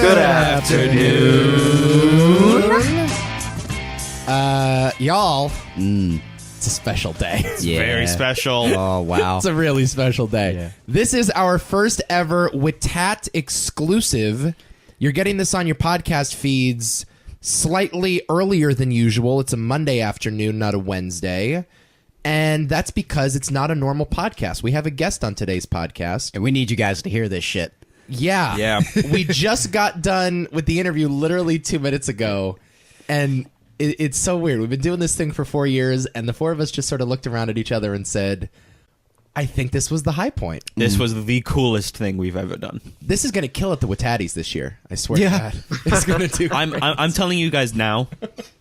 Good afternoon. Y'all, it's a special day. It's very special. Oh, wow. It's a really special day. Yeah. This is our first ever WITAT exclusive. You're getting this on your podcast feeds slightly earlier than usual. It's a Monday afternoon, not a Wednesday. And that's because it's not a normal podcast. We have a guest on today's podcast. And we need you guys to hear this shit. Yeah. We just got done with the interview literally 2 minutes ago. And it's so weird. We've been doing this thing for 4 years, and the four of us just sort of looked around at each other and said, I think this was the high point. This was the coolest thing we've ever done. This is going to kill at the Witatis this year. I swear to God. It's going to do. I'm telling you guys now,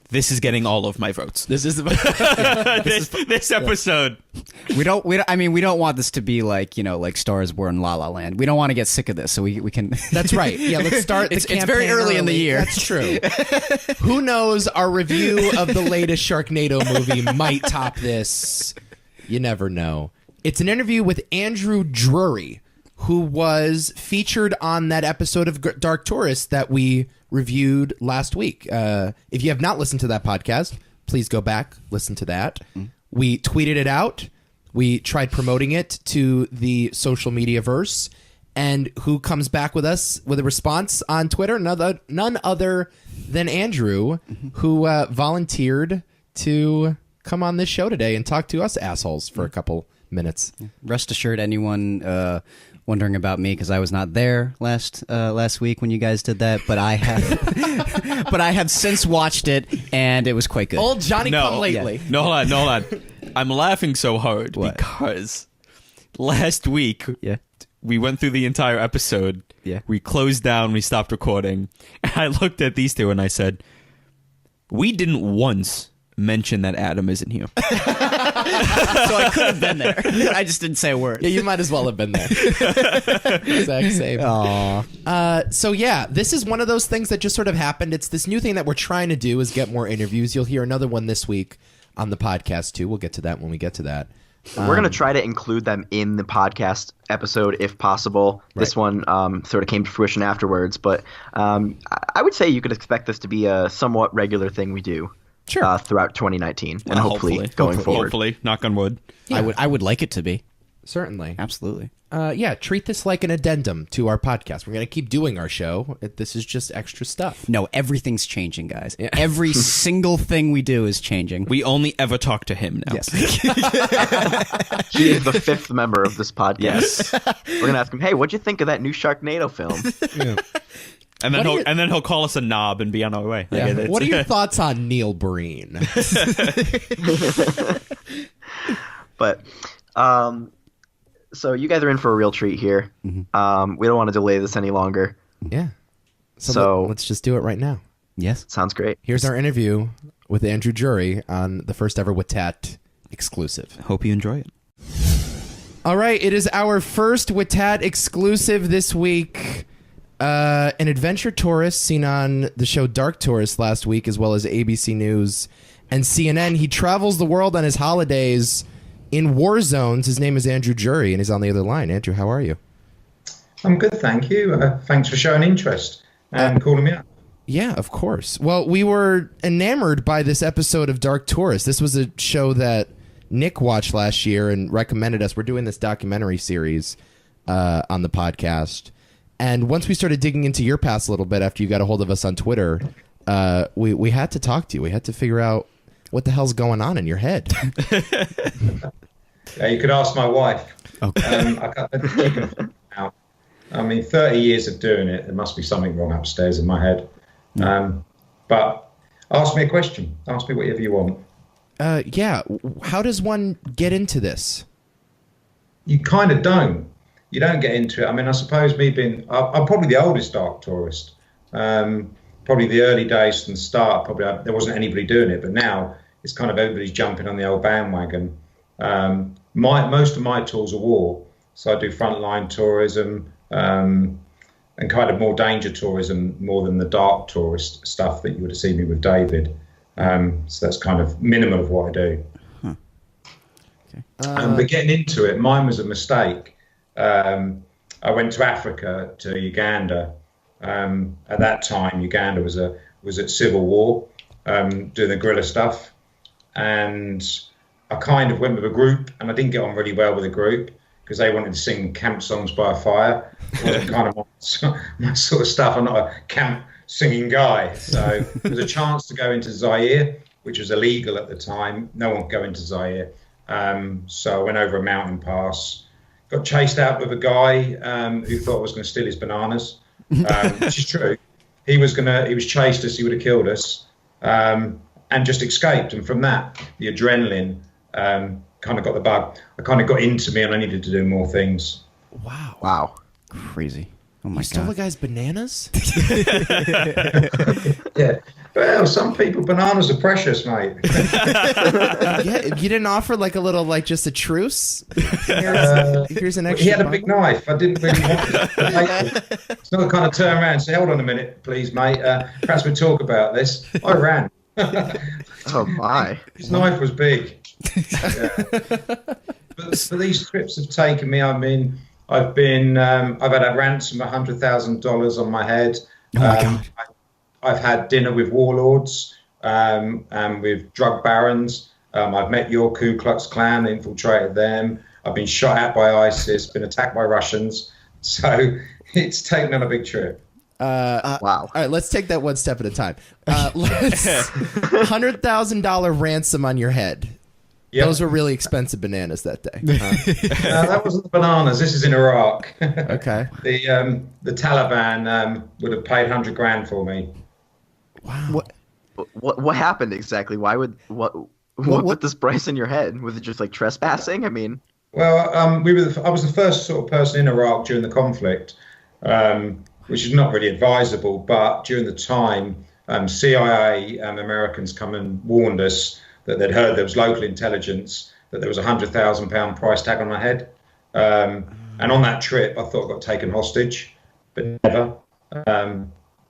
this is getting all of my votes. This is this episode. We don't want this to be like, like Star is Born, La La Land. We don't want to get sick of this, so we can. That's right. Yeah, let's start. It's very early in the year. That's true. Who knows? Our review of the latest Sharknado movie might top this. You never know. It's an interview with Andrew Drury, who was featured on that episode of Dark Tourist that we reviewed last week. If you have not listened to that podcast, please go back, listen to that. We tweeted it out. We tried promoting it to the social media verse. And who comes back with us with a response on Twitter? None other than Andrew, who volunteered to come on this show today and talk to us assholes for a couple minutes. Rest assured, anyone wondering about me, because I was not there last week when you guys did that, but I have but I have since watched it, and it was quite good. Old Johnny come lately. Yeah. No, hold on. I'm laughing so hard because last week we went through the entire episode. Yeah. We closed down, we stopped recording, and I looked at these two and I said, we didn't once mention that Adam isn't here. So I could have been there. I just didn't say a word. Yeah, you might as well have been there. Exact same. Aww. So yeah, this is one of those things that just sort of happened. It's this new thing that we're trying to do is get more interviews. You'll hear another one this week on the podcast too. We'll get to that when we get to that. We're going to try to include them in the podcast episode if possible. Right. This one sort of came to fruition afterwards, but I would say you could expect this to be a somewhat regular thing we do. Sure. Throughout 2019 and hopefully going forward. Hopefully, knock on wood. Yeah. I would like it to be. Certainly. Absolutely. Yeah, treat this like an addendum to our podcast. We're going to keep doing our show. This is just extra stuff. No, everything's changing, guys. Yeah. Every single thing we do is changing. We only ever talk to him now. Yes. He is the fifth member of this podcast. Yes. We're going to ask him, hey, what'd you think of that new Sharknado film? Yeah. And then he'll call us a knob and be on our way. Yeah. What are your thoughts on Neil Breen? But so you guys are in for a real treat here. We don't want to delay this any longer. Yeah. So let's just do it right now. Yes. Sounds great. Here's our interview with Andrew Drury on the first ever WITAT exclusive. Hope you enjoy it. All right, it is our first WITAT exclusive this week. An adventure tourist seen on the show Dark Tourist last week, as well as ABC News and CNN. He travels the world on his holidays in war zones. His name is Andrew Drury, and he's on the other line. Andrew, how are you? I'm good, thank you. Thanks for showing interest and calling me up. Yeah, of course. Well, we were enamored by this episode of Dark Tourist. This was a show that Nick watched last year and recommended us. We're doing this documentary series on the podcast. And once we started digging into your past a little bit after you got a hold of us on Twitter, we had to talk to you. We had to figure out what the hell's going on in your head. Yeah, you could ask my wife. Okay. I can't out. I mean, 30 years of doing it, there must be something wrong upstairs in my head. But ask me a question. Ask me whatever you want. Yeah. How does one get into this? You kind of don't. You don't get into it. I mean, I suppose me being... I'm probably the oldest Dark Tourist. Probably the early days from the start, there wasn't anybody doing it. But now it's kind of everybody's jumping on the old bandwagon. Most of my tours are war. So I do frontline tourism and kind of more danger tourism more than the Dark Tourist stuff that you would have seen me with David. So that's kind of minimum of what I do. Huh. Okay. But getting into it, mine was a mistake. I went to Africa, to Uganda, At that time, Uganda was at civil war, doing the guerrilla stuff, and I kind of went with a group, and I didn't get on really well with the group because they wanted to sing camp songs by a fire. It wasn't kind of my sort of stuff. I'm not a camp singing guy. So there was a chance to go into Zaire, which was illegal at the time. No one could go into Zaire. So I went over a mountain pass, got chased out with a guy who thought I was going to steal his bananas, which is true. He was chased us, he would have killed us, and just escaped. And from that, the adrenaline kind of got the bug. I kind of got into me, and I needed to do more things. Wow. Crazy. Oh my You stole the god. guy's bananas? Yeah. Well, some people, bananas are precious, mate. Yeah, you didn't offer like a little, like just a truce? Here's an extra. He had a big knife. I didn't really want it. It's not kind of turn around and say, hold on a minute, please, mate. Perhaps we'll talk about this. I ran. Oh my. His knife was big. Yeah. But these trips have taken me, I mean, I've had a ransom of $100,000 on my head. Oh my god. I've had dinner with warlords, and with drug barons. I've met your Ku Klux Klan, infiltrated them. I've been shot at by ISIS, been attacked by Russians. So it's taken on a big trip. Wow. All right, let's take that one step at a time. Let's $100,000 ransom on your head. Yep. Those were really expensive bananas that day. That wasn't the bananas. This is in Iraq. Okay. The Taliban would have paid $100,000 for me. Wow. What happened exactly? Why would what put this price in your head? Was it just like trespassing? I mean, Well, I was the first sort of person in Iraq during the conflict, which is not really advisable. But during the time, CIA Americans come and warned us that they'd heard there was local intelligence that there was a £100,000 price tag on my head. And on that trip, I thought I got taken hostage, but never.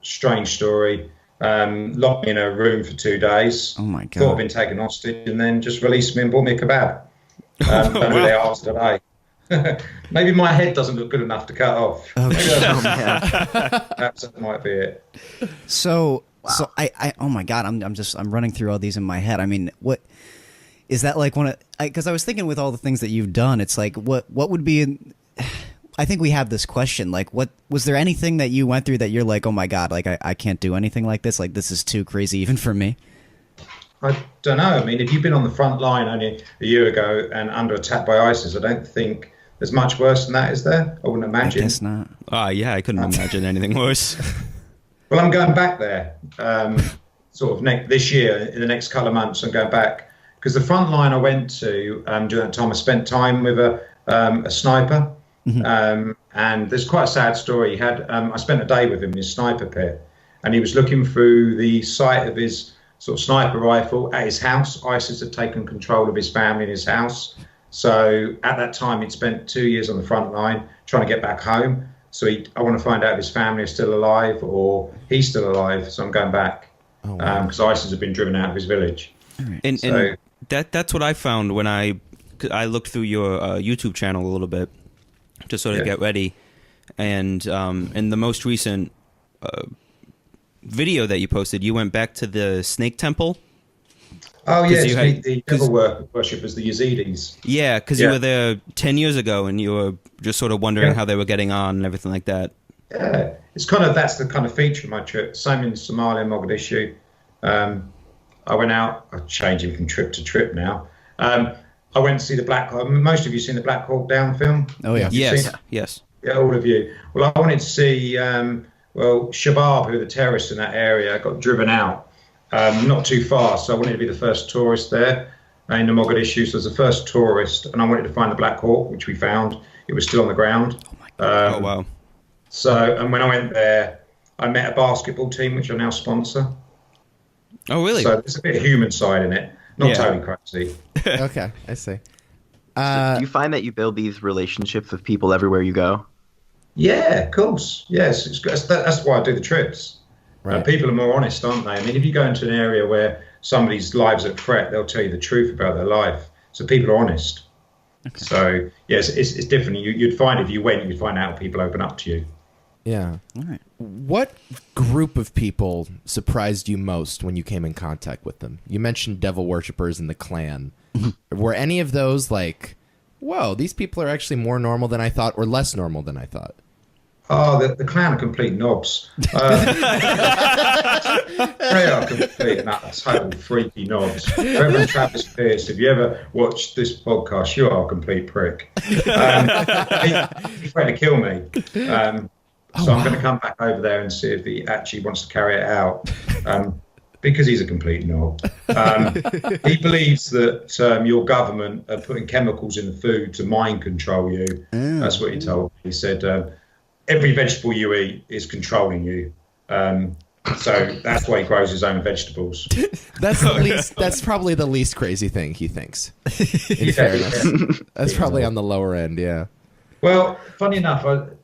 Strange story. Locked me in a room for 2 days. Oh my god. Thought I'd been taken hostage, and then just released me and bought me a kebab. Don't know who they are today. Maybe my head doesn't look good enough to cut off. Perhaps that might be it. So I oh my god, I'm running through all these in my head. I mean, what is that like? Because I was thinking with all the things that you've done, it's like what would be. I think we have this question, like, what was there anything that you went through that you're like, oh my god, like I can't do anything like this, like this is too crazy even for me? I don't know. I mean, if you've been on the front line only a year ago and under attack by ISIS, I don't think there's much worse than that, is there? I wouldn't imagine. I guess not. Yeah, I couldn't imagine anything worse. Well, I'm going back there, sort of this year. In the next couple of months, I'm going back because the front line I went to during that time, I spent time with a sniper, and there's quite a sad story. He had I spent a day with him in his sniper pit, and he was looking through the sight of his sort of sniper rifle at his house. ISIS had taken control of his family in his house. So at that time, he'd spent 2 years on the front line trying to get back home. So I want to find out if his family is still alive or he's still alive. So I'm going back because ISIS had been driven out of his village. And that's what I found when I looked through your YouTube channel a little bit to sort of get ready. And in the most recent video that you posted, you went back to the Snake Temple. Oh, yeah, the devil worshippers, the Yazidis. Yeah, because you were there 10 years ago and you were just sort of wondering how they were getting on and everything like that. Yeah, that's the kind of feature of my trip. Same in Somalia, Mogadishu. I went out, I'm changing from trip to trip now. I went to see the Black Hawk. Most of you seen the Black Hawk Down film? Oh, yeah. Yes. Yeah, all of you. Well, I wanted to see, Shabab, who are the terrorists in that area, got driven out. Not too far, so I wanted to be the first tourist there in the Mogadishu. So I was the first tourist, and I wanted to find the Black Hawk, which we found. It was still on the ground. Oh my god. Oh wow. So, and when I went there, I met a basketball team, which I now sponsor. Oh really? So there's a bit of human side in it. Not totally crazy. Okay, I see. So do you find that you build these relationships with people everywhere you go? Yeah, of course. Yes, that's why I do the trips. Right. People are more honest, aren't they? I mean, if you go into an area where somebody's lives are at threat, they'll tell you the truth about their life. So people are honest. Okay. So, yes, it's different. You'd find if you went, you'd find out people open up to you. Yeah. All right. What group of people surprised you most when you came in contact with them? You mentioned devil worshippers in the clan. Were any of those like, whoa, these people are actually more normal than I thought, or less normal than I thought? Oh, the clan are complete knobs. They are complete and total freaky knobs. Reverend Travis Pierce, if you ever watched this podcast, you are a complete prick. He's trying to kill me. So I'm going to come back over there and see if he actually wants to carry it out. Because he's a complete knob. He believes that your government are putting chemicals in the food to mind control you. That's what he told me. He said, every vegetable you eat is controlling you. So that's why he grows his own vegetables. That's probably the least crazy thing he thinks. In fairness. That's probably on the lower end, yeah. Well, funny enough, I've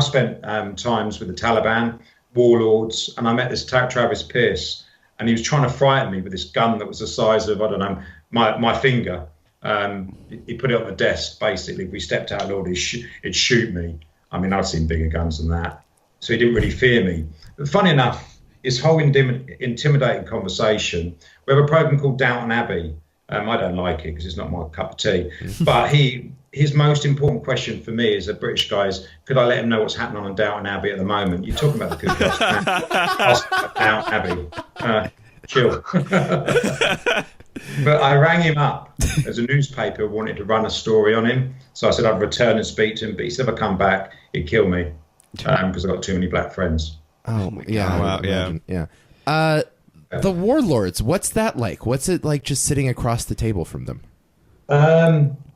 spent times with the Taliban, warlords, and I met this Travis Pierce, and he was trying to frighten me with this gun that was the size of, I don't know, my finger. He put it on the desk, basically. If we stepped out, Lord, it'd shoot me. I mean, I'd seen bigger guns than that. So he didn't really fear me. But funny enough, his whole intimidating conversation, we have a program called Downton Abbey. I don't like it because it's not my cup of tea. But his most important question for me as a British guy is, could I let him know what's happening on Downton Abbey at the moment? You're talking about the Ku Klux Klan. Ask about Downton Abbey. Chill. But I rang him up as a newspaper wanted to run a story on him. So I said I'd return and speak to him, but he said if I come back, he'd kill me because I've got too many black friends. Oh my God. Yeah. Wow, yeah. The warlords, what's that like? What's it like just sitting across the table from them?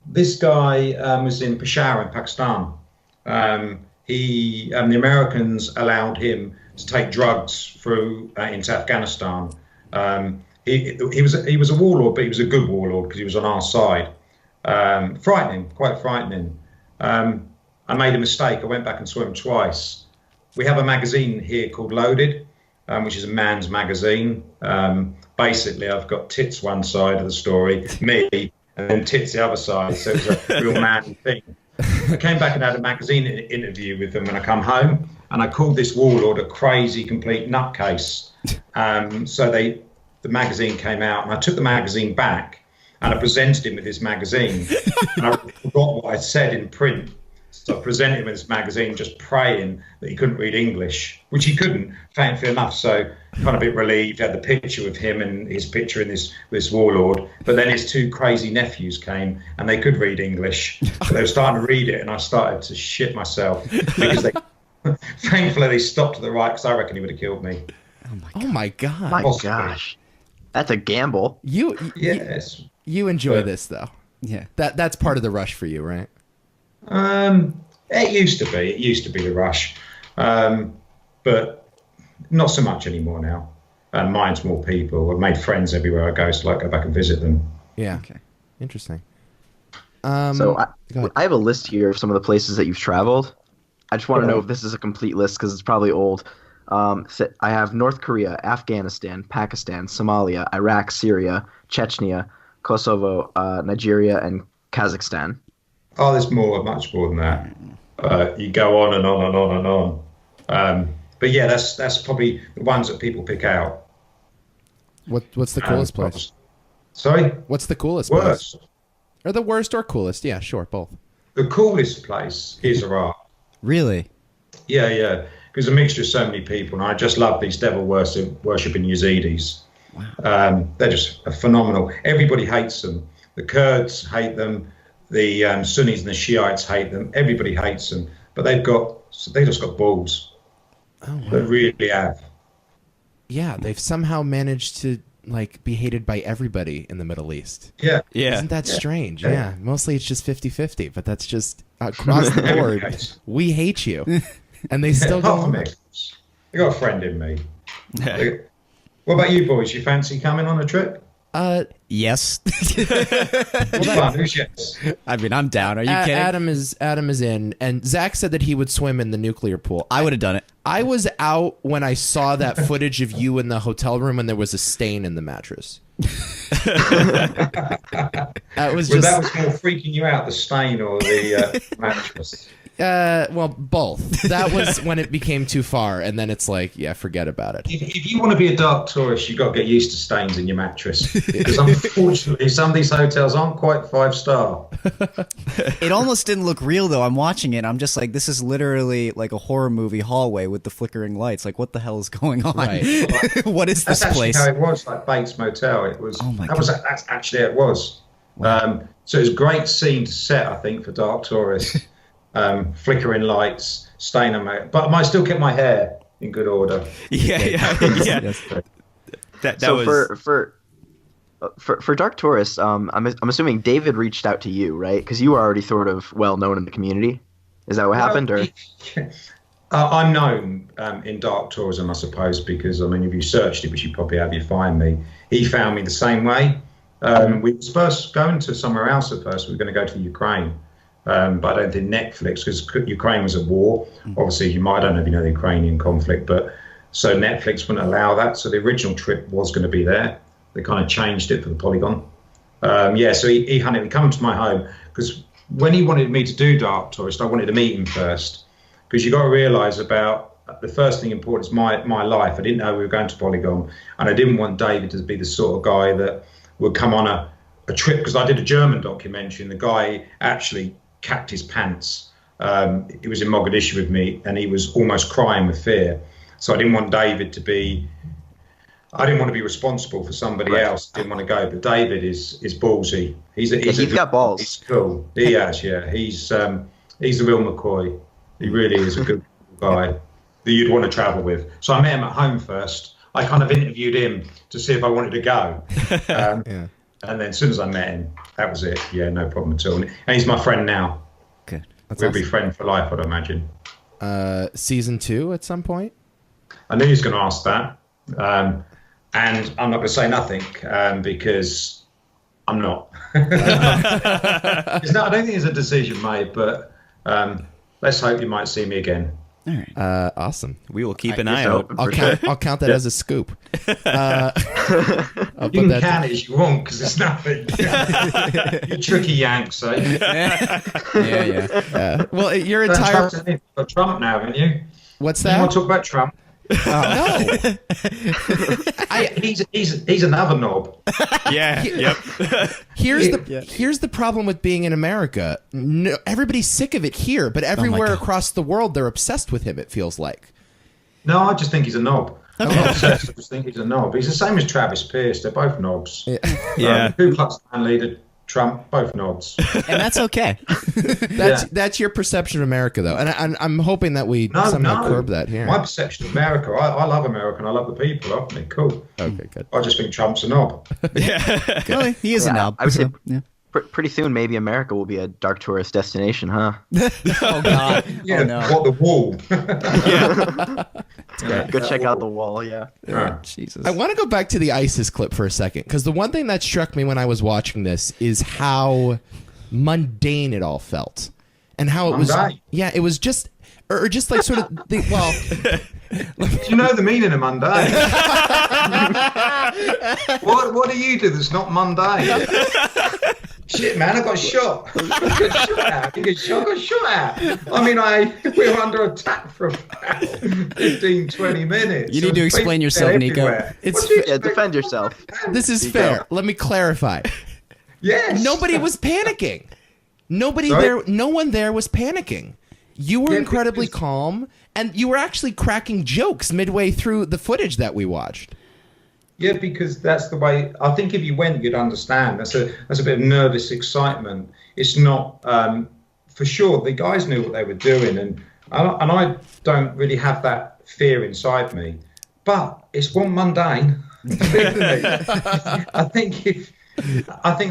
This guy was in Peshawar in Pakistan. The Americans allowed him to take drugs through into Afghanistan. He was a warlord, but he was a good warlord because he was on our side. Quite frightening. I made a mistake. I went back and saw him twice. We have a magazine here called Loaded, which is a man's magazine. Basically, I've got tits one side of the story, me, and then tits the other side. So it's a real manly thing. I came back and had a magazine interview with them when I come home, and I called this warlord a crazy, complete nutcase. So the magazine came out, and I took the magazine back, and I presented him with this magazine. And I forgot what I said in print. So I presented him with this magazine, just praying that he couldn't read English, which he couldn't, thankfully enough. So kind of a bit relieved, had the picture of him and his picture in this warlord. But then his two crazy nephews came, and they could read English. So they were starting to read it, and I started to shit myself because thankfully they stopped to the right, because I reckon he would have killed me. Oh my God. My gosh. That's a gamble. Yes. You enjoy this though. Yeah. That's part of the rush for you, right? It used to be. It used to be the rush, but not so much anymore now. Mine's more people. I've made friends everywhere I go, so I go back and visit them. Yeah. Okay. Interesting. So I have a list here of some of the places that you've traveled. I just want to know if this is a complete list because it's probably old. So I have North Korea, Afghanistan, Pakistan, Somalia, Iraq, Syria, Chechnya, Kosovo, Nigeria, and Kazakhstan. Oh, there's much more than that. You go on and on and on and on. But yeah, that's probably the ones that people pick out. What's the coolest place? Sorry? What's the coolest Worst. place? Or the worst or coolest? Yeah, sure, both. The coolest place is Iraq. Really? Yeah. Because a mixture of so many people, and I just love these devil worshipping Yazidis. Wow. They're just phenomenal. Everybody hates them. The Kurds hate them. The Sunnis and the Shiites hate them. Everybody hates them. But they just got balls. Oh, wow. They really have. Yeah, they've somehow managed to be hated by everybody in the Middle East. Yeah. Isn't that strange? Yeah. Mostly it's just 50-50, but that's just across the board. We hate you. And they still go on. They got a friend in me. What about you boys? You fancy coming on a trip? Yes. Who's yes? I mean, I'm down. Are you kidding? Adam is in, and Zach said that he would swim in the nuclear pool. I would have done it. I was out when I saw that footage of you in the hotel room, and there was a stain in the mattress. That was more freaking you out, the stain or the mattress? Well, both. That was when it became too far, and then it's like, yeah, forget about it. If you want to be a dark tourist, you've got to get used to stains in your mattress. Because unfortunately, some of these hotels aren't quite 5-star. It almost didn't look real though. I'm watching it. I'm just like, this is literally like a horror movie hallway with the flickering lights. Like, what the hell is going on? Right. What is this That's place? actually how it was, like Bates Motel. It was. Oh my That's actually how it was. So it's a great scene to set, I think, for dark tourists. Flickering lights, stain on my. But I still kept my hair in good order. Yeah. Yes. That So was for dark tourists, I'm assuming David reached out to you, right? Because you were already sort of well known in the community. Is that what happened, or? I'm known in dark tourism, I suppose, because I mean, if you searched it, which you probably have, you find me. He found me the same way. We were supposed to go into somewhere else at first. We were going to go to Ukraine. But I don't think Netflix, because Ukraine was at war. Obviously, I don't know if you know the Ukrainian conflict, but so Netflix wouldn't allow that. So the original trip was going to be there. They kind of changed it for the Polygon. So he hunted. He come to my home because when he wanted me to do Dark Tourist, I wanted to meet him first, because you got to realise about the first thing important is my life. I didn't know we were going to Polygon, and I didn't want David to be the sort of guy that would come on a trip, because I did a German documentary, and the guy actually capped his pants. He was in Mogadishu with me, and he was almost crying with fear. So I didn't want David to be. I didn't want to be responsible for somebody else. Didn't want to go, but David is ballsy. He's got balls. He's cool. He has, yeah. He's the real McCoy. He really is a good guy that you'd want to travel with. So I met him at home first. I kind of interviewed him to see if I wanted to go. Yeah. And then as soon as I met him, that was it. Yeah, no problem at all. And he's my friend now. Good. We'll be friends for life, I'd imagine. Season 2 at some point? I knew he was going to ask that. And I'm not going to say nothing because I'm not. I don't think it's a decision made, but let's hope you might see me again. All right. Awesome. we will keep an eye out. I'll count that as a scoop. You can count it as you want, because it's nothing. You tricky Yanks, eh? Yeah. Well, your entire... You've got Trump now, haven't you? What's You that? want to talk about Trump? No. He's another knob. Yeah. Yep. Here's the problem with being in America. No, everybody's sick of it here, but everywhere God. across the world, they're obsessed with him, it feels like. No, I just think he's a knob. I'm not obsessed, I just think he's a knob. He's the same as Travis Pearce. They're both knobs. Yeah. Ku Klux Klan leader Trump, both knobs. And that's okay. That's your perception of America, though, and I'm hoping that we somehow curb that here. My perception of America, I love America and I love the people. I think cool. Okay, good. I just think Trump's a knob. Well, he is a knob. I would say yeah. pretty soon maybe America will be a dark tourist destination, huh? Oh God. Yeah, Oh no. what, the wall? Go check out the wall. Yeah. Jesus. I want to go back to the ISIS clip for a second, because the one thing that struck me when I was watching this is how mundane it all felt, and how it was. Yeah, it was just, or just like sort of. Do you know the meaning of mundane? What do you do that's not mundane? Shit, man, I got shot. I got shot at. I mean, we were under attack for about 15, 20 minutes. You need to explain yourself, Nico. Defend yourself. This is fair. Let me clarify. Yes. Nobody was panicking. Nobody Sorry? there. No one there was panicking. You were Yeah, incredibly because- calm, and you were actually cracking jokes midway through the footage that we watched. Yeah, because that's the way. I think if you went, you'd understand. That's a bit of nervous excitement. It's not for sure. The guys knew what they were doing, and I don't really have that fear inside me. But it's one mundane. I think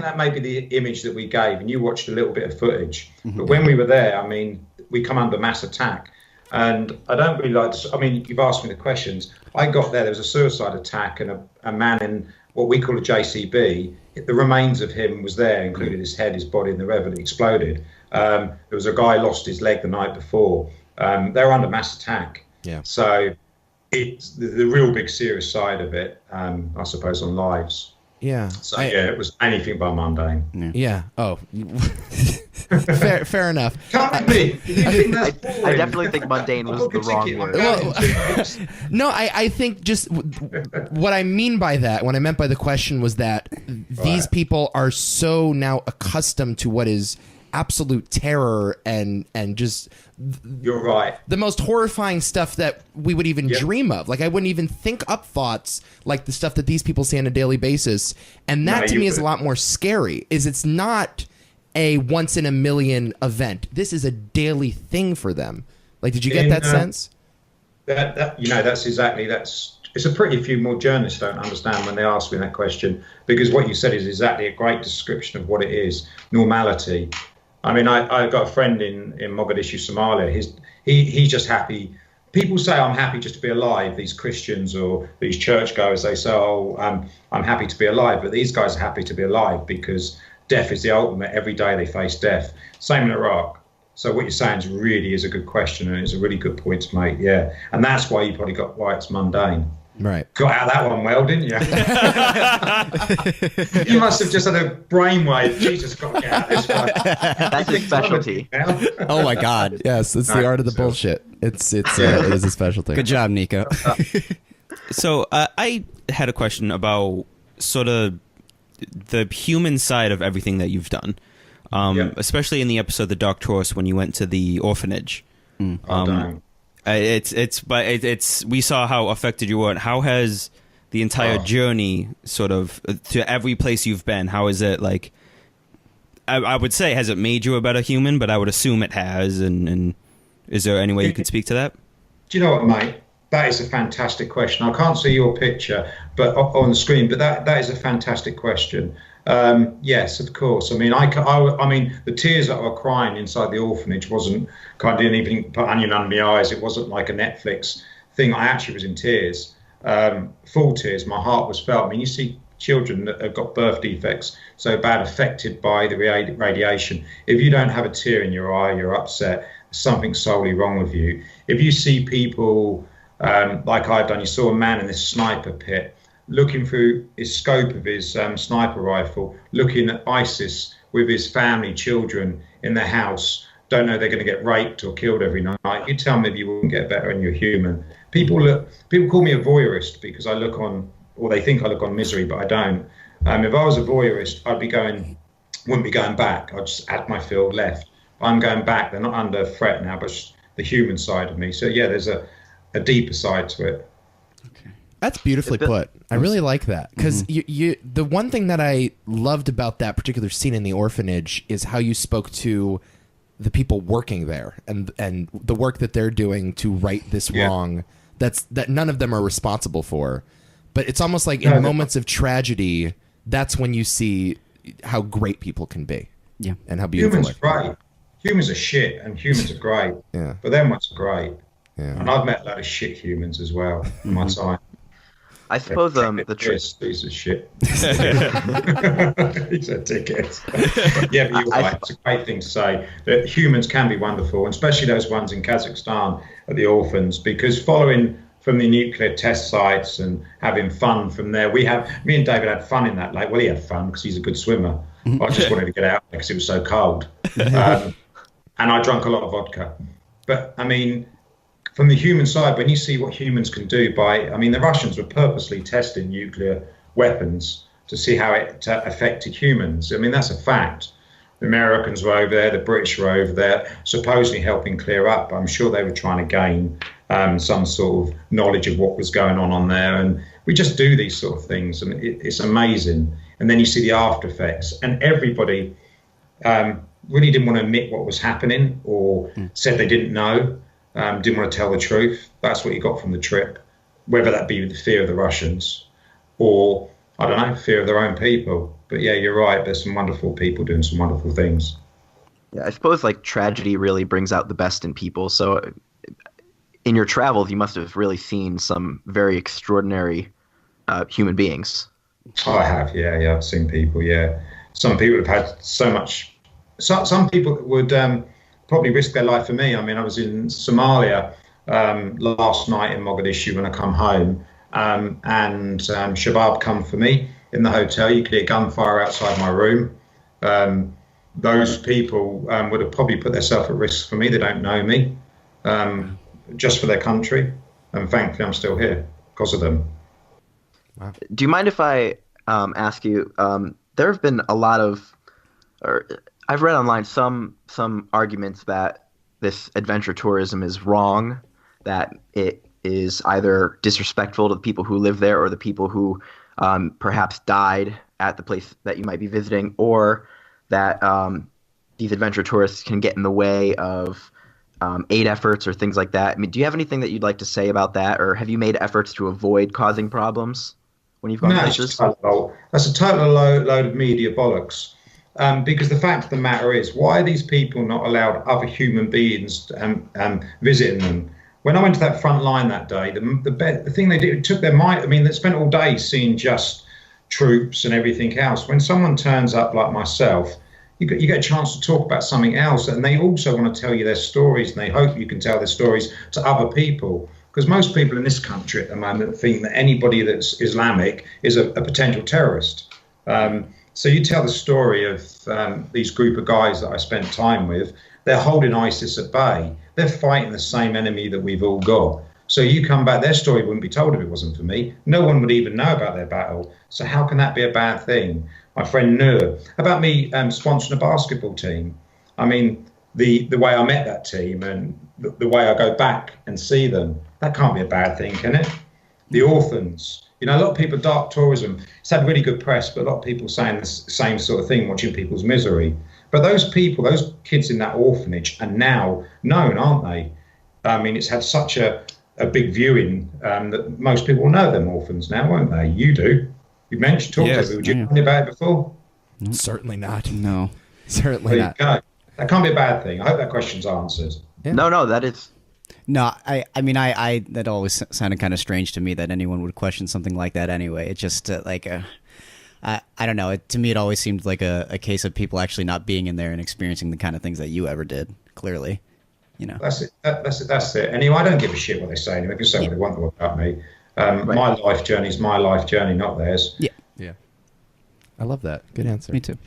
that may be the image that we gave, and you watched a little bit of footage. But when we were there, I mean, we come under mass attack. And I don't really like to, I mean, you've asked me the questions. I got there was a suicide attack, and a man in what we call a JCB, the remains of him was there, including his head, his body, and the rev that exploded. There was a guy lost his leg the night before. They were under mass attack. Yeah. So it's the real big serious side of it, I suppose, on lives. Yeah. So it was anything but mundane. Yeah. Oh. Fair enough. Can't be. You think that's boring? I definitely think mundane was the wrong word. No, I think just what I mean by that, what I meant by the question was that these people are so now accustomed to what is absolute terror and just You're right. the most horrifying stuff that we would even dream of. Like I wouldn't even think up thoughts like the stuff that these people say on a daily basis. And that to me is a lot more scary. It's not a once in a million event. This is a daily thing for them. Like, did you get that sense? It's a pretty few more journalists don't understand when they ask me that question, because what you said is exactly a great description of what it is. Normality. I mean, I've got a friend in Mogadishu, Somalia. He's just happy. People say, I'm happy just to be alive. These Christians or these churchgoers, they say, I'm happy to be alive. But these guys are happy to be alive because death is the ultimate. Every day they face death. Same in Iraq. So what you're saying really is a good question, and it's a really good point to make. Yeah, and that's why you probably got why it's mundane. Right. Got out of that one well, didn't you? You must have just had a brainwave. Jesus, got to get out of this one. That's his specialty. Oh my God. Yes, it's the art of the bullshit. It is a special thing. Good job, Nico. So I had a question about sort of the human side of everything that you've done, especially in the episode "The Dark Tourist" when you went to the orphanage. It's we saw how affected you were. And how has the entire journey, sort of to every place you've been, how is it like? I would say, has it made you a better human? But I would assume it has. And is there any way you could speak to that? Do you know what, mate? That is a fantastic question. I can't see your picture, but on the screen. But that is a fantastic question. Yes, of course. I mean, I mean, the tears that I was crying inside the orphanage wasn't. I didn't even put onion under my eyes. It wasn't like a Netflix thing. I actually was in tears, full tears. My heart was felt. I mean, you see children that have got birth defects so bad, affected by the radiation. If you don't have a tear in your eye, you're upset. There's something solely wrong with you. If you see people like I've done, you saw a man in this sniper pit, looking through his scope of his sniper rifle, looking at ISIS with his family, children in their house, don't know they're going to get raped or killed every night. You tell me if you wouldn't get better and you're human. People call me a voyeurist because I look on, or they think I look on misery, but I don't. If I was a voyeurist, wouldn't be going back. I'd just add my field left. I'm going back. They're not under threat now, but the human side of me. So yeah, there's a deeper side to it. That's beautifully put. I really like that because the one thing that I loved about that particular scene in the orphanage is how you spoke to the people working there and the work that they're doing to right this wrong that none of them are responsible for. But it's almost like in moments of tragedy, that's when you see how great people can be. Yeah, and how beautiful. Humans are great. Humans are shit, and humans are great. Yeah, but them ones are great. Yeah, and I've met a lot of shit humans as well in my time. I suppose the trick. Piece of shit. He's a ticket. Yeah, but you're right. It's a great thing to say that humans can be wonderful, and especially those ones in Kazakhstan at the orphans, because following from the nuclear test sites and having fun from there, me and David had fun in that lake. Well, he had fun because he's a good swimmer. I just wanted to get out there because it was so cold, and I drank a lot of vodka. But I mean, from the human side, when you see what humans can do the Russians were purposely testing nuclear weapons to see how it affected humans. I mean, that's a fact. The Americans were over there, the British were over there, supposedly helping clear up. I'm sure they were trying to gain some sort of knowledge of what was going on there. And we just do these sort of things, and it's amazing. And then you see the after effects, and everybody really didn't want to admit what was happening or said they didn't know. Didn't want to tell the truth. That's what you got from the trip, whether that be the fear of the Russians or, I don't know, fear of their own people. But yeah, you're right. There's some wonderful people doing some wonderful things. Yeah, I suppose like tragedy really brings out the best in people. So in your travels, you must have really seen some very extraordinary human beings. I have, yeah. I've seen people, yeah. Some people have had so much. Some people would probably risk their life for me. I mean, I was in Somalia last night in Mogadishu when I come home, and Shabab come for me. in the hotel. You could hear gunfire outside my room. Those people would have probably put themselves at risk for me. They don't know me, just for their country. And thankfully, I'm still here because of them. Wow. Do you mind if I ask you? There have been a lot of, or I've read online some arguments that this adventure tourism is wrong, that it is either disrespectful to the people who live there or the people who perhaps died at the place that you might be visiting, or that these adventure tourists can get in the way of aid efforts or things like that. I mean, do you have anything that you'd like to say about that, or have you made efforts to avoid causing problems when you've gone places? That's a total load of media bollocks. Because the fact of the matter is, why are these people not allowed other human beings visiting them? When I went to that front line that day, the thing they did, it took their mind. I mean, they spent all day seeing just troops and everything else. When someone turns up like myself, you get a chance to talk about something else, and they also want to tell you their stories, and they hope you can tell their stories to other people. Because most people in this country at the moment think that anybody that's Islamic is a potential terrorist. So you tell the story of these group of guys that I spent time with. They're holding ISIS at bay. They're fighting the same enemy that we've all got. So you come back, their story wouldn't be told if it wasn't for me. No one would even know about their battle. So how can that be a bad thing? My friend Noor, about me sponsoring a basketball team. I mean, the way I met that team and the way I go back and see them, that can't be a bad thing, can it? The orphans. You know, a lot of people, dark tourism, it's had really good press, but a lot of people saying the same sort of thing, watching people's misery. But those people, those kids in that orphanage are now known, aren't they? I mean, it's had such a big viewing that most people know them orphans now, won't they? You do. You mentioned, talked to them. Did you know about it before? Certainly not. No. Certainly not. That can't be a bad thing. I hope that question's answered. Yeah. No, that is. No, I mean, that always sounded kind of strange to me that anyone would question something like that anyway. It just I don't know. To me, it always seemed like a case of people actually not being in there and experiencing the kind of things that you ever did. Clearly, you know. That's it. That's it. Anyway, I don't give a shit what they say. Anyway, they can say what they want about me. Right. My life journey is my life journey, not theirs. Yeah. Yeah. I love that. Good answer. Me too.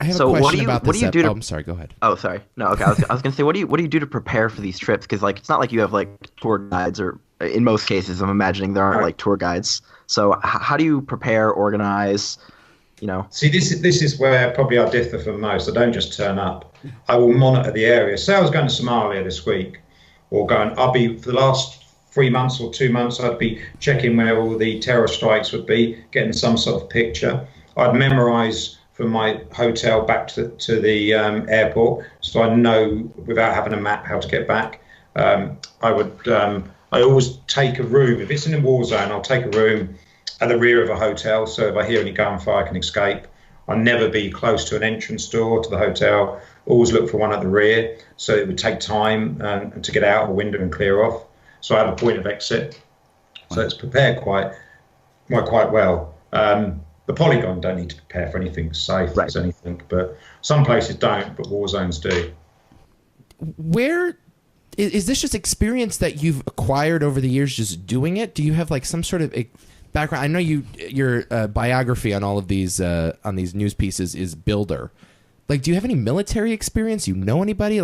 I have a question about this. What do you do to, I'm sorry. Go ahead. Oh, sorry. No, okay. I was going to say, what do you do to prepare for these trips? Because it's not like you have tour guides, or in most cases, I'm imagining there aren't tour guides. So how do you prepare, organize? You know. See, this is where probably I differ from most. I don't just turn up. I will monitor the area. Say I was going to Somalia this week, or I'll be for the last 3 months or 2 months. I'd be checking where all the terror strikes would be, getting some sort of picture. I'd memorize from my hotel back to the airport, so I know without having a map how to get back. I always take a room. If it's in a war zone, I'll take a room at the rear of a hotel, so if I hear any gunfire, I can escape. I'll never be close to an entrance door to the hotel. Always look for one at the rear, so it would take time to get out of the window and clear off. So I have a point of exit. So it's prepared quite well. The Polygon don't need to prepare for anything safe as anything, but some places don't, but war zones do. Where is this just experience that you've acquired over the years just doing it? Do you have some sort of background? I know your biography on all of these on these news pieces is builder. Do you have any military experience? You know anybody?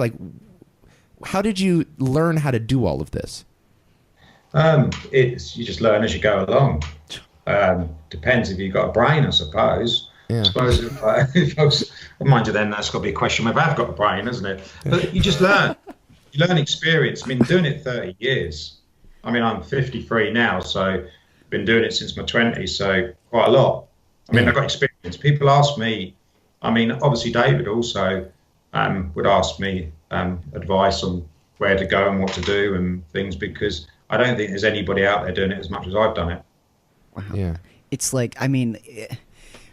How did you learn how to do all of this? You just learn as you go along. Depends if you've got a brain, I suppose. Yeah. I suppose, mind you, then that's got to be a question whether I've got a brain, isn't it? But you just learn. You learn experience. I mean, doing it 30 years. I mean, I'm 53 now, so I've been doing it since my 20s, so quite a lot. I mean, I've got experience. People ask me, I mean, obviously David also would ask me advice on where to go and what to do and things, because I don't think there's anybody out there doing it as much as I've done it. Wow. Yeah. It's I mean,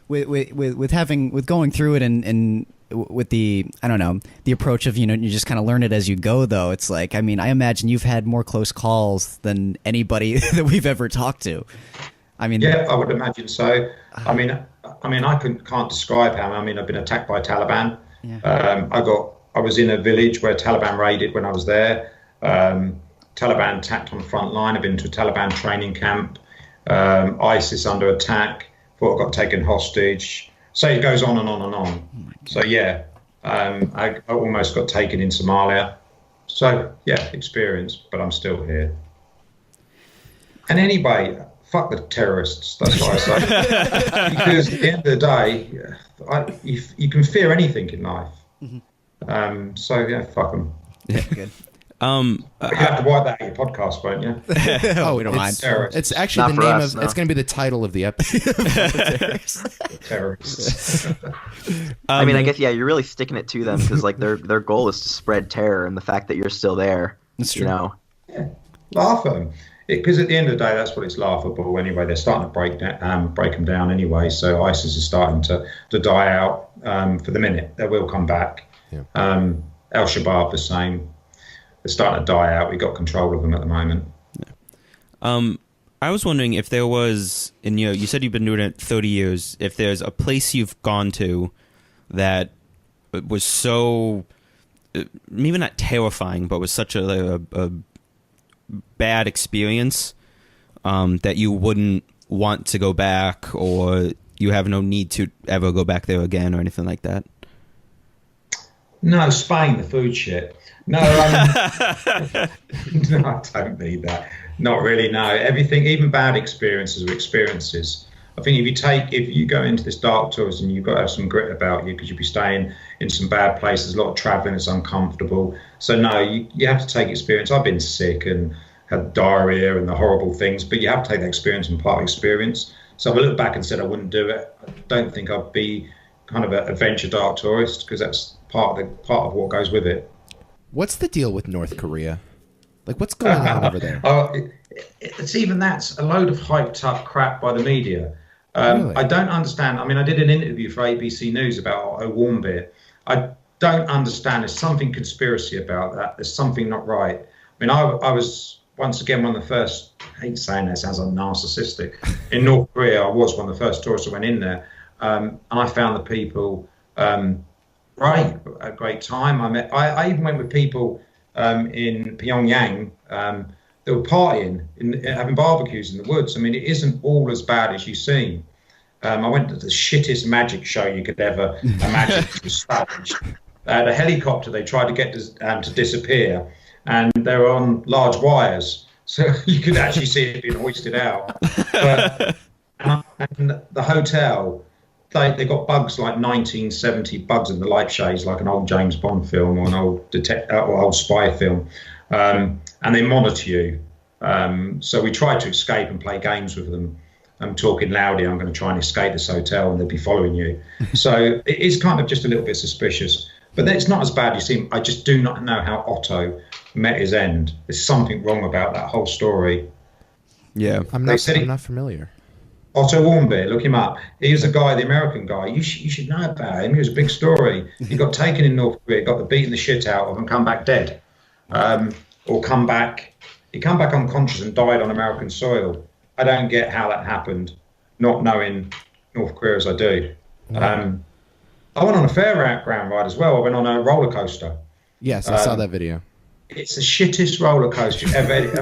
with going through it and with the, I don't know, the approach of, you just kind of learn it as you go, though. It's I mean, I imagine you've had more close calls than anybody that we've ever talked to. I mean, yeah, I would imagine so. I mean, I can't describe how. I mean, I've been attacked by Taliban. Yeah. I was in a village where Taliban raided when I was there. Taliban attacked on the front line. I've been to a Taliban training camp. ISIS under attack, thought I got taken hostage. So it goes on and on and on. So yeah, I almost got taken in Somalia. So yeah, experience, but I'm still here. And anyway, fuck the terrorists. That's what I say. Because at the end of the day, you can fear anything in life. So yeah, fuck them. Yeah, good. You have to wipe that out of your podcast, won't you? Oh, we don't mind. It's actually Not the for name us, of. no. It's going to be the title of the episode. Terrorists. I mean, I guess you're really sticking it to them because like their goal is to spread terror, and the fact that you're still there, That's you true. know. Yeah, laugh at them. Because at the end of the day, that's what it's laughable anyway. They're starting to break them down anyway. So ISIS is starting to die out for the minute. They will come back. Yeah. Al-Shabaab the same. They're starting to die out. We've got control of them at the moment. I was wondering if there was, and you said you've been doing it 30 years, if there's a place you've gone to that was so, maybe not terrifying, but was such a bad experience that you wouldn't want to go back, or you have no need to ever go back there again or anything like that. No, Spain, the food shit. No, no, I don't need that. Not really, no. Everything, even bad experiences are experiences. I think if you go into this dark tourism, you've got to have some grit about you because you'll be staying in some bad places, a lot of traveling, it's uncomfortable. So no, you have to take experience. I've been sick and had diarrhea and the horrible things, but you have to take that experience and part of experience. So if I look back and said I wouldn't do it, I don't think I'd be kind of an adventure dark tourist because that's part of what goes with it. What's the deal with North Korea? Like, what's going on over there? It's even that's a load of hyped up crap by the media. Really? I don't understand. I mean, I did an interview for ABC News about Warmbier. I don't understand. There's something conspiracy about that. There's something not right. I mean, I was once again one of the first, I hate saying that, it sounds like narcissistic. In North Korea, I was one of the first tourists that went in there. And I found the people great, a great time. I even went with people in Pyongyang that were partying, having barbecues in the woods. I mean, it isn't all as bad as you seem. I went to the shittest magic show you could ever imagine. It was staged. They had a helicopter they tried to get to disappear, and they were on large wires, so you could actually see it being hoisted out. And the hotel, they got bugs like 1970 bugs in the light shades, like an old James Bond film or an old spy film, and they monitor you. So we tried to escape and play games with them. I'm talking loudly, I'm going to try and escape this hotel, and they'll be following you. So it is kind of just a little bit suspicious. But it's not as bad as you seem. I just do not know how Otto met his end. There's something wrong about that whole story. Yeah. I'm not familiar. Otto Warmbier, look him up. He was a guy, the American guy. You should know about him. He was a big story. He got taken in North Korea, got beaten the shit out of, and come back dead. He come back unconscious and died on American soil. I don't get how that happened, not knowing North Korea as I do. I went on a fairground ride as well. I went on a roller coaster. Yes, I saw that video. It's the shittest roller coaster you've ever.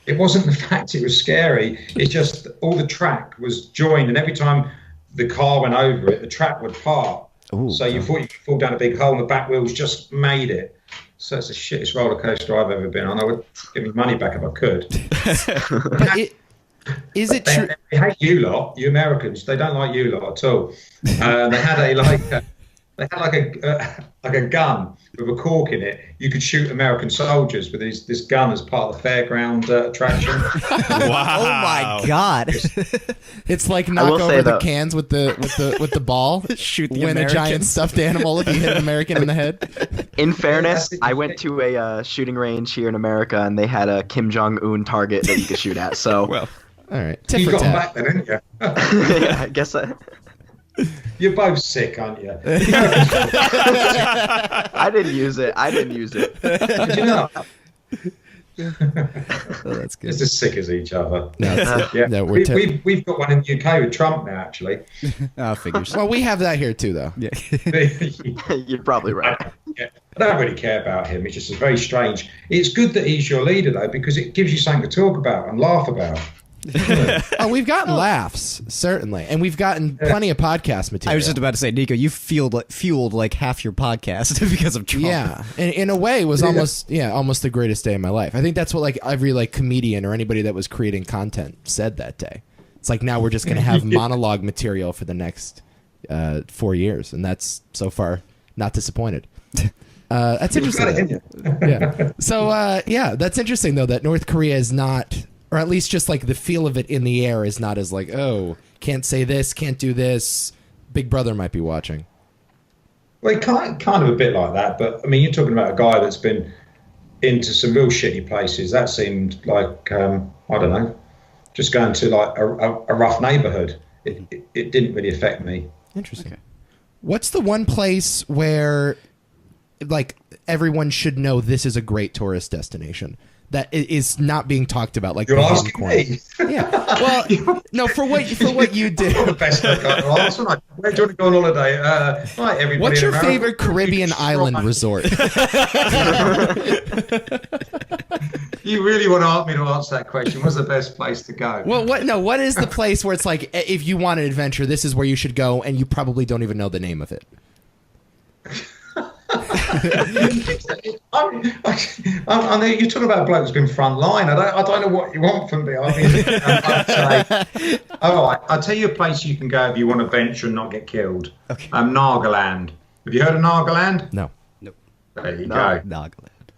It wasn't the fact it was scary. It's just all the track was joined, and every time the car went over it, the track would part. Ooh, so you thought you could fall down a big hole, and the back wheels just made it. So it's the shittest roller coaster I've ever been on. I would give me money back if I could. But is it true? They hate you lot, you Americans. They don't like you lot at all. They had a gun with a cork in it. You could shoot American soldiers with this gun as part of the fairground attraction. Wow. Oh my God! It's like knock say, over the though- cans with the ball. Shoot the win a giant Americans. stuffed animal if you hit an American in the head. In fairness, that's- I went to a shooting range here in America, and they had a Kim Jong-un target that you could shoot at. So, Well, All right, tit You for got them tat. back then, didn't you? yeah, I guess You're both sick, aren't you? I didn't use it. Did you know? Oh, that's good. Just as sick as each other. No, Yeah, no, we're we've got one in the UK with Trump now, actually. Oh, figures. well, we have that here too, though. Yeah. You're probably right. Yeah, I don't really care about him. It's just very strange. It's good that he's your leader, though, because it gives you something to talk about and laugh about. Oh, we've gotten laughs, certainly, and we've gotten plenty of podcast material. I was just about to say, Nico, you fueled like half your podcast because of Trump. Yeah, and in a way, it was almost the greatest day of my life. I think that's what like every like comedian or anybody that was creating content said that day. It's like now we're just going to have monologue material for the next 4 years, and that's so far not disappointed. That's interesting. Yeah. So that's interesting though that North Korea is not, or at least just like the feel of it in the air is not as like, oh, can't say this, can't do this. Big Brother might be watching. Well, kind of a bit like that, but I mean, you're talking about a guy that's been into some real shitty places. That seemed like I don't know, just going to like a rough neighborhood. It didn't really affect me. Interesting. Okay. What's the one place where like everyone should know this is a great tourist destination that is not being talked about? Like you're asking me. Yeah. Well, no, for what you do. The best where do you want to go on holiday? Right, everybody. What's your favorite Caribbean island resort? You really want me to answer that question? What's the best place to go? Well, what is the place where it's like, if you want an adventure, this is where you should go, and you probably don't even know the name of it? I know you're talking about a bloke who's been front line. I don't know what you want from me. I mean, I'd say, all right, I'll tell you a place you can go if you want to venture and not get killed. Okay. Nagaland. Have you heard of Nagaland? No. Nope. There you go. Nagaland.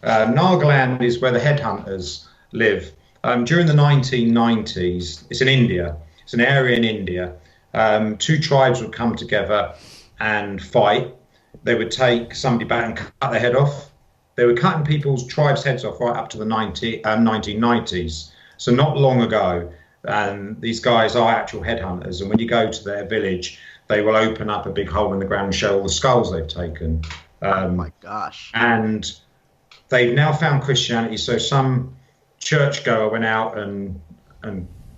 Nagaland is where the headhunters live. During the 1990s, it's in India. It's an area in India. Two tribes would come together and fight. They would take somebody back and cut their head off. They were cutting people's tribes' heads off right up to the 1990s. So not long ago. And these guys are actual headhunters. And when you go to their village, they will open up a big hole in the ground and show all the skulls they've taken. Oh my gosh. And they've now found Christianity. So some churchgoer went out and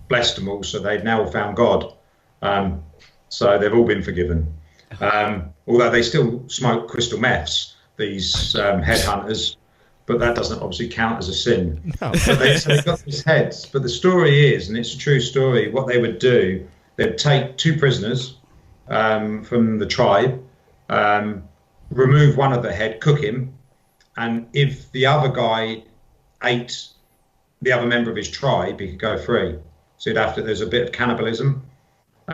blessed them all. So they've now all found God. So they've all been forgiven. Although they still smoke crystal meths, these headhunters, but that doesn't obviously count as a sin. No. So they've got these heads. But the story is, and it's a true story, what they would do, they'd take two prisoners from the tribe, remove one of the head, cook him, and if the other guy ate the other member of his tribe, he could go free. So there's a bit of cannibalism.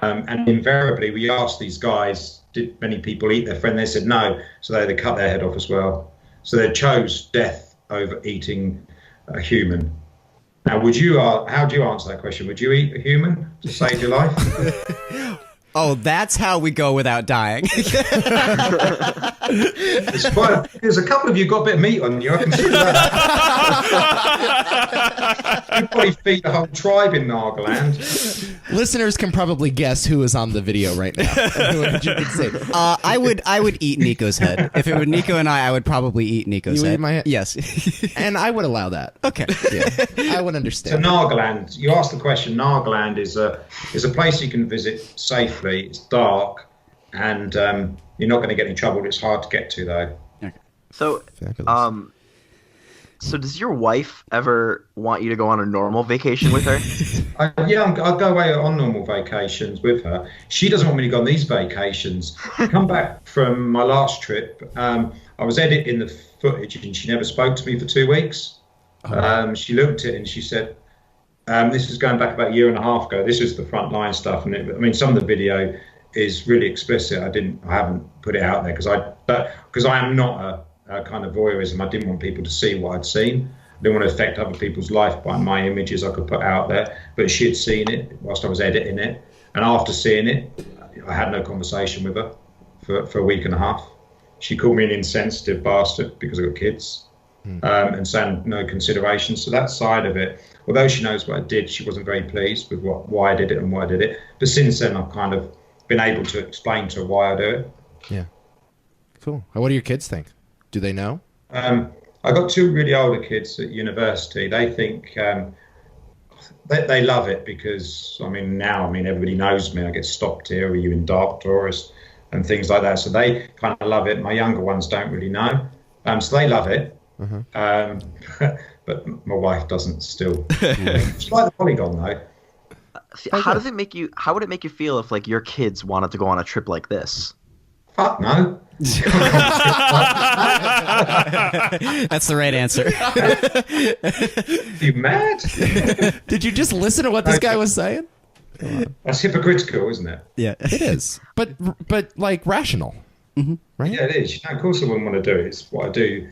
And invariably, we asked these guys, did many people eat their friend? They said no, so they cut their head off as well. So they chose death over eating a human. Now, how do you answer that question? Would you eat a human to save your life? Oh, that's how we go without dying. There's a couple of you got a bit of meat on you. I can see that. You'd probably feed the whole tribe in Nagaland. Listeners can probably guess who is on the video right now. You could say. I would eat Nico's head. If it were Nico and I would probably eat Nico's You head. eat my head? Yes. And I would allow that. Okay. Yeah, I would So understand. Nagaland, you asked the question. Nagaland is a place you can visit safely. It's dark, and you're not going to get in trouble. It's hard to get to though. Okay. So, Fabulous. so does your wife ever want you to go on a normal vacation with her? I'll go away on normal vacations with her. She doesn't want me to go on these vacations. I come back from my last trip. I was editing the footage, and she never spoke to me for 2 weeks. She looked at it and she said, this is going back about a year and a half ago. This is the frontline stuff, and some of the video is really explicit. I haven't put it out there because I am not a kind of voyeurism. I didn't want people to see what I'd seen. I didn't want to affect other people's life by my images I could put out there. But she had seen it whilst I was editing it, and after seeing it, I had no conversation with her for a week and a half. She called me an insensitive bastard because I got kids. And saying no consideration. So that side of it, although she knows what I did, she wasn't very pleased with why I did it and why I did it. But since then, I've kind of been able to explain to her why I do it. Yeah. Cool. What do your kids think? Do they know? I got two really older kids at university. They think they love it because now everybody knows me. I get stopped here. Are you in Dark Tourist and things like that? So they kind of love it. My younger ones don't really know, so they love it. But my wife doesn't still. She's like the polygon though. See, how does it make you? How would it make you feel if like your kids wanted to go on a trip like this? Fuck no. That's the right answer. You mad? Did you just listen to what this guy was saying? That's hypocritical, isn't it? Yeah. It is, but like rational, right? Yeah, it is. Of course I wouldn't want to do it. It's what I do.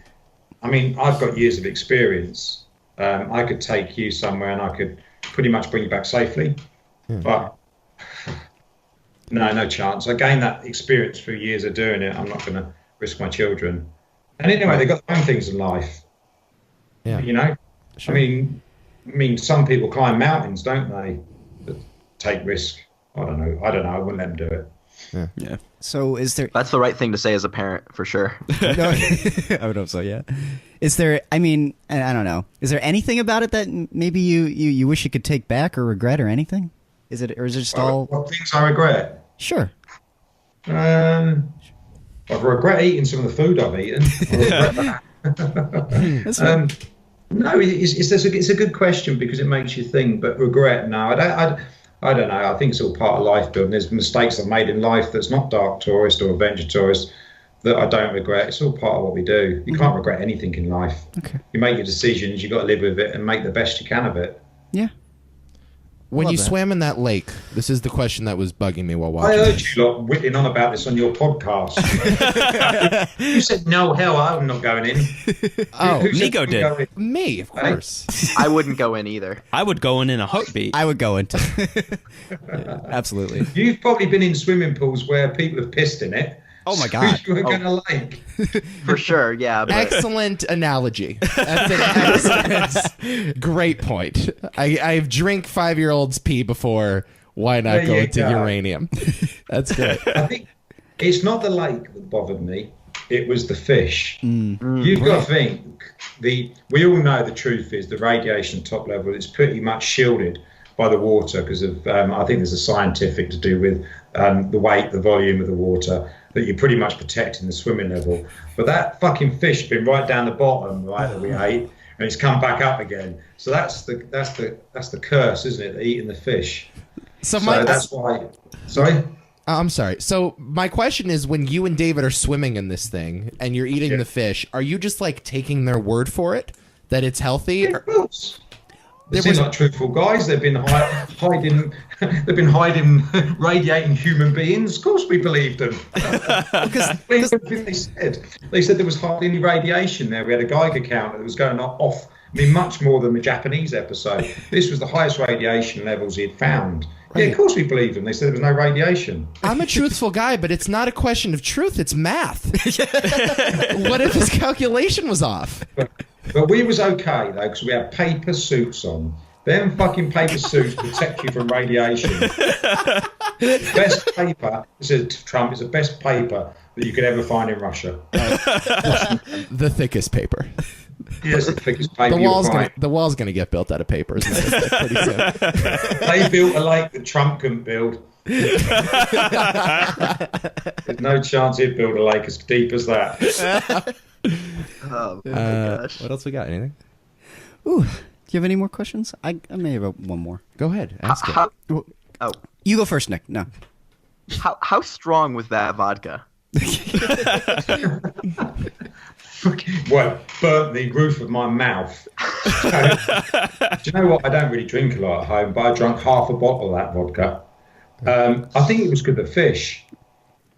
I mean, I've got years of experience. I could take you somewhere and I could pretty much bring you back safely. But no chance. I gained that experience through years of doing it. I'm not going to risk my children. And anyway, they've got their own things in life. Yeah. You know? Sure. I mean, some people climb mountains, don't they? That take risk. I don't know. I wouldn't let them do it. Yeah. So is there? That's the right thing to say as a parent, for sure. No, I would hope so. Yeah. Is there? I mean, I don't know. Is there anything about it that maybe you wish you could take back or regret or anything? Is it just all? What things I regret? Sure. I regret eating some of the food I've eaten. I regret that. That's fine. No, it's a good question because it makes you think. But regret, no, I don't know. I think it's all part of life building. There's mistakes I've made in life that's not Dark Tourist or Adventure Tourist that I don't regret. It's all part of what we do. You can't regret anything in life. Okay. You make your decisions. You got to live with it and make the best you can of it. Yeah. When Love you that. swam in that lake, this is the question that was bugging me while I watching. heard you lot whittling on about this on your podcast. You said no, hell, I'm not going in. Oh, Who said Nico I'm did. going in? Me, of course. I wouldn't go in either. I would go in a heartbeat. I would go into. Yeah, absolutely. You've probably been in swimming pools where people have pissed in it. Oh my So God. you were going to lake. For sure, yeah. But Excellent analogy. That's an excellent, great point. I've drank 5-year-olds pee bore. Why not There go you into go. uranium? That's good. I think it's not the lake that bothered me. It was the fish. You've got to think. We all know the truth is the radiation top level is pretty much shielded by the water because of I think there's a scientific to do with the weight, the volume of the water that you're pretty much protecting the swimming level. But that fucking fish has been right down the bottom, right, that we ate, and it's come back up again. So that's the curse, isn't it? Eating the fish. So So that's why. Sorry. I'm sorry. So my question is, when you and David are swimming in this thing and you're eating the fish, are you just like taking their word for it that it's healthy? Of course. They There seem was- like truthful guys. They've been hiding. They've been hiding, radiating human beings. Of course, we believed them. Because They said there was hardly any radiation there. We had a Geiger counter that was going off. I mean, much more than the Japanese episode. This was the highest radiation levels he had found. Yeah, of course we believed them. They said there was no radiation. I'm a truthful guy, but it's not a question of truth. It's math. What if his calculation was off? But we was okay though because we had paper suits on. Them fucking paper suits protect you from radiation. Best paper, says Trump, is the best paper that you could ever find in Russia. The thickest paper. Yes, the thickest paper you'll find. The wall's gonna get built out of paper, isn't it? Pretty soon. They built a lake that Trump couldn't build. There's no chance he'd build a lake as deep as that. oh my gosh. What else we got? Anything? Ooh, do you have any more questions? I may have one more. Go ahead. Ask it. How, You go first, Nick. No. how strong was that vodka? Well, burnt the roof of my mouth. Do you know what? I don't really drink a lot at home, but I drank half a bottle of that vodka. I think it was good of fish.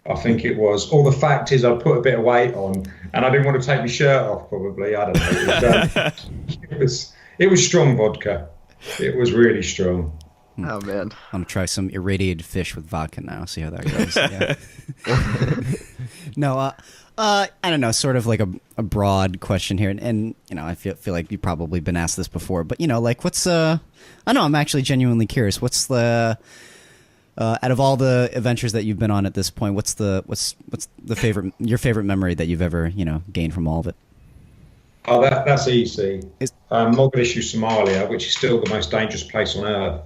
I think it was. All the fact is I put a bit of weight on and I didn't want to take my shirt off probably. I don't know. It was strong vodka. It was really strong. Oh man. I'm gonna try some irradiated fish with vodka now. See how that goes. Yeah. No, I don't know. Sort of like a broad question here, and you know, I feel like you've probably been asked this before, but you know, like what's I know I'm actually genuinely curious. What's the out of all the adventures that you've been on at this point, what's the your favorite memory that you've ever gained from all of it? Oh, that's easy. Is- Mogadishu, Somalia, which is still the most dangerous place on earth.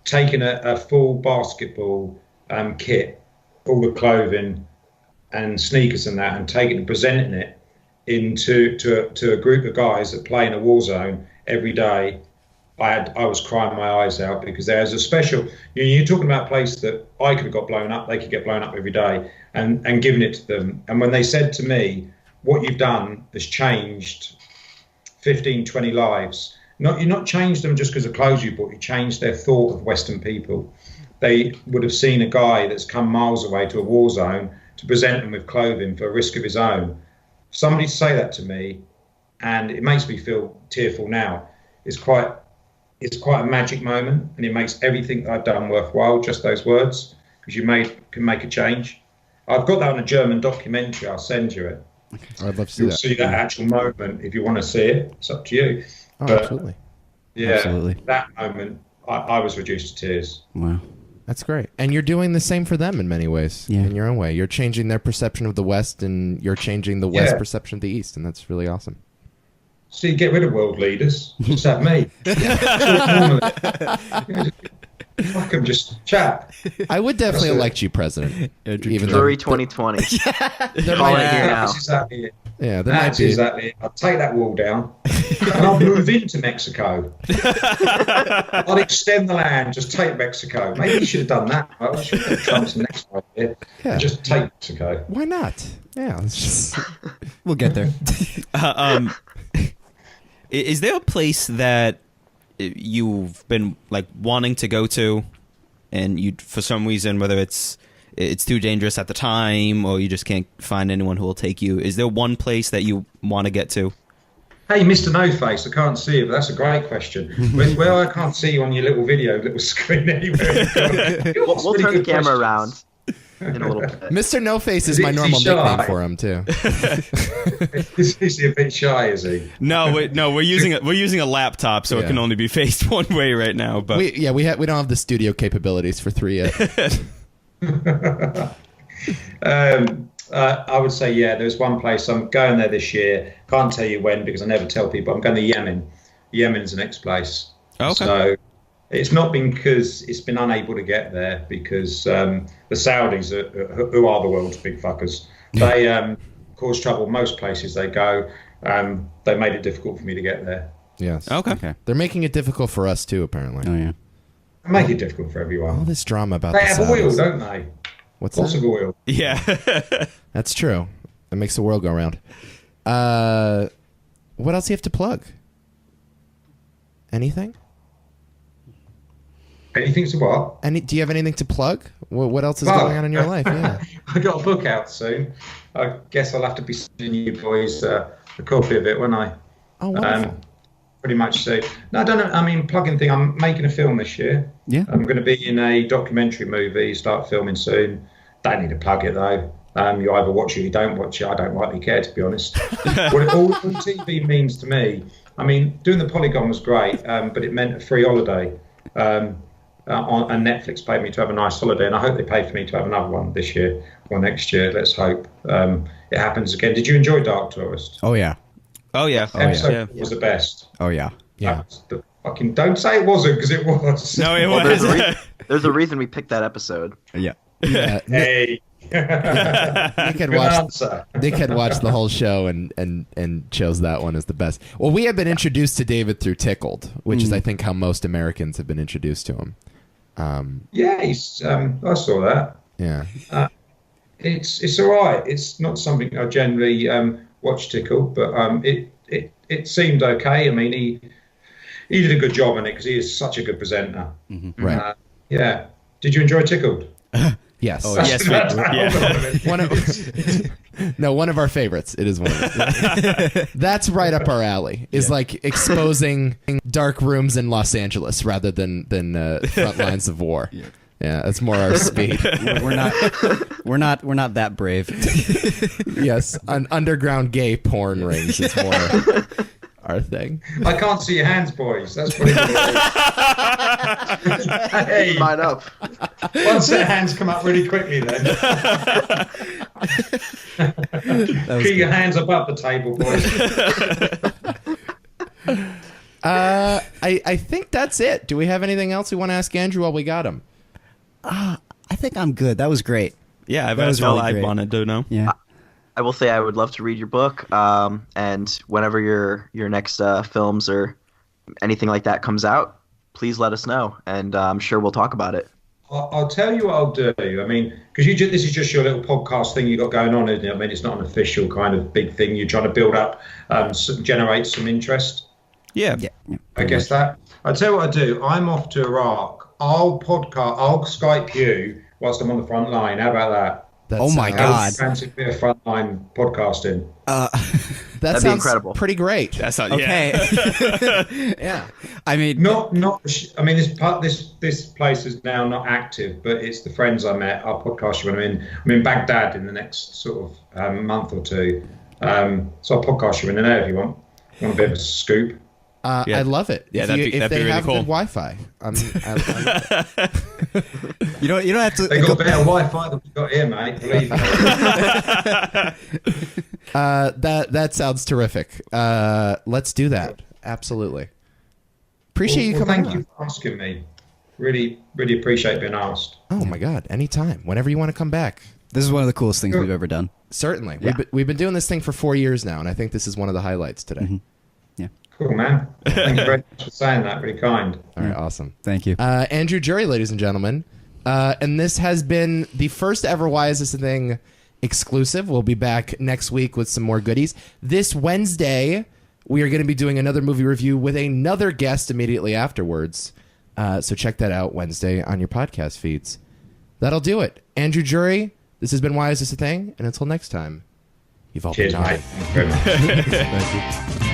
Taking a full basketball kit, all the clothing and sneakers and that, and taking and presenting it to a group of guys that play in a war zone every day, I was crying my eyes out because there's a special. You're talking about a place that I could have got blown up. They could get blown up every day, and giving it to them. And when they said to me, "What you've done has changed 15, 20 lives," you're not changed them just because of clothes you bought. You changed their thought of Western people. They would have seen a guy that's come miles away to a war zone to present them with clothing for a risk of his own. Somebody to say that to me, and it makes me feel tearful now. It's quite a magic moment, and it makes everything that I've done worthwhile. Just those words, because you can make a change. I've got that on a German documentary. I'll send you it. I'd love to see You'll that. see that actual moment if you want to see it. It's up to you. Oh, But, absolutely. Yeah, Absolutely. that moment, I was reduced to tears. Wow. That's great. And you're doing the same for them in many ways, Yeah. in your own way. You're changing their perception of the West, and you're changing the West Yeah. perception of the East, and that's really awesome. See, get rid of world leaders. Just have me. Talk normally. Fuck 'em, just chat. I would definitely That's it. elect you president. Even Drury though 2020. there Calling might, it here now. That's exactly it. yeah, there might That's be. exactly it. I'll take that wall down and I'll move into Mexico. I'll extend the land, just take Mexico. Maybe you should have done that. I should have Trump's next idea. Yeah. Just take Mexico. Why not? Yeah, it's just We'll get there. Is there a place that you've been like wanting to go to, and you, for some reason, whether it's too dangerous at the time or you just can't find anyone who will take you, is there one place that you want to get to? Hey, Mr. No Face, I can't see you, but that's a great question. Well, I can't see you on your little screen anywhere. We'll turn the camera around in a little bit. Mr. No Face is Is my he normal shy? nickname for him too. Is he a bit shy, is he? No, we're using a laptop, so it Yeah. can only be faced one way right now. But We don't have the studio capabilities for 3 yet. I would say, yeah, there's one place. I'm going there this year. Can't tell you when because I never tell people. I'm going to Yemen. Yemen's the next place. Okay. So it's not been because it's been unable to get there because the Saudis, who are the world's big fuckers, they cause trouble most places they go. They made it difficult for me to get there. Yes. okay. Okay. They're making it difficult for us too, apparently. Oh yeah. They make it difficult for All everyone. this drama about They the have oil, Saudis. don't they? What's Lots that? of oil. Yeah. That's true. That makes the world go round. What else do you have to plug? Anything? Anything to what? Do you have anything to plug? What else is Well, going on in your life? Yeah. I got a book out soon. I guess I'll have to be sending you boys a copy of it, won't I? Oh, wonderful. Pretty much so. No, I don't know. I mean, plugging thing. I'm making a film this year. Yeah. I'm going to be in a documentary movie. Start filming soon. Don't need to plug it though. You either watch it or you don't watch it. I don't rightly care, to be honest. What all TV means to me, I mean, doing the Polygon was great, but it meant a free holiday. And Netflix paid me to have a nice holiday, and I hope they pay for me to have another one this year or next year. Let's hope it happens again. Did you enjoy Dark Tourist? Oh yeah. Oh yeah. Episode Yeah. was the best. Oh yeah. Yeah. Fucking don't say it wasn't because it was. No, it Well, was. there's a reason we picked that episode. Yeah. Yeah. Hey. Nick had Good watched. answer. Nick had watched the whole show and chose that one as the best. Well, we had been introduced to David through Tickled, which is I think how most Americans have been introduced to him. Yeah, he's. I saw that. Yeah. It's all right. It's not something I generally watch Tickled, but it seemed okay. I mean, he did a good job on it because he is such a good presenter. Right. Yeah. Did you enjoy Tickled? Yes. Oh, Yes, we- yeah. One of our favorites. It is one. That's right up our alley. Is like exposing dark rooms in Los Angeles rather than front lines of war. Yeah, that's more our speed. We're not that brave. Yes, underground gay porn rings is more our thing. I can't see your hands, boys. That's what it is. Hey, Line up. one set of hands come up really quickly then. Keep your hands above the table, boys. I think that's it. Do we have anything else we want to ask Andrew while we got him? I think I'm good. That was great. Yeah, That was that's all really I great. wanted to know. Yeah. I will say I would love to read your book, and whenever your next films are anything like that comes out, please let us know, and I'm sure we'll talk about it. I'll tell you what I'll do. I mean, because this is just your little podcast thing you got going on, isn't it? I mean, it's not an official kind of big thing. You're trying to build up, generate some interest. Yeah. I guess that. I'll tell you what I do. I'm off to Iraq. I'll Skype you whilst I'm on the front line. How about that? Oh my God! Fancy a bit of frontline podcasting. That be sounds incredible. pretty great. That's not Okay. Yeah. I mean, Not. I mean, this place is now not active, but it's the friends I met. I'll podcast you when I'm in Baghdad in the next sort of month or two. So I'll podcast you in there if you want. Want a bit of a scoop? I love it. Yeah, if that'd be they really have cool. good Wi-Fi, I you don't have to. They got better Wi-Fi than we got here, mate. Believe me. that sounds terrific. Let's do that. Absolutely. Appreciate you coming Thank on. you for asking me. Really, really appreciate being asked. Oh my God! Anytime, whenever you want to come back. This is one of the coolest things we've ever done. Certainly. Yeah. We've been doing this thing for 4 years now, and I think this is one of the highlights today. Cool, man. Thank you very much for saying that. Really kind. All right, awesome. Thank you. Andrew Drury, ladies and gentlemen. And this has been the first ever Why Is This a Thing exclusive. We'll be back next week with some more goodies. This Wednesday, we are going to be doing another movie review with another guest immediately afterwards. So check that out Wednesday on your podcast feeds. That'll do it. Andrew Drury, this has been Why Is This a Thing? And until next time, you've all Cheers, been naughty. mate. Thank you very much. Thank you.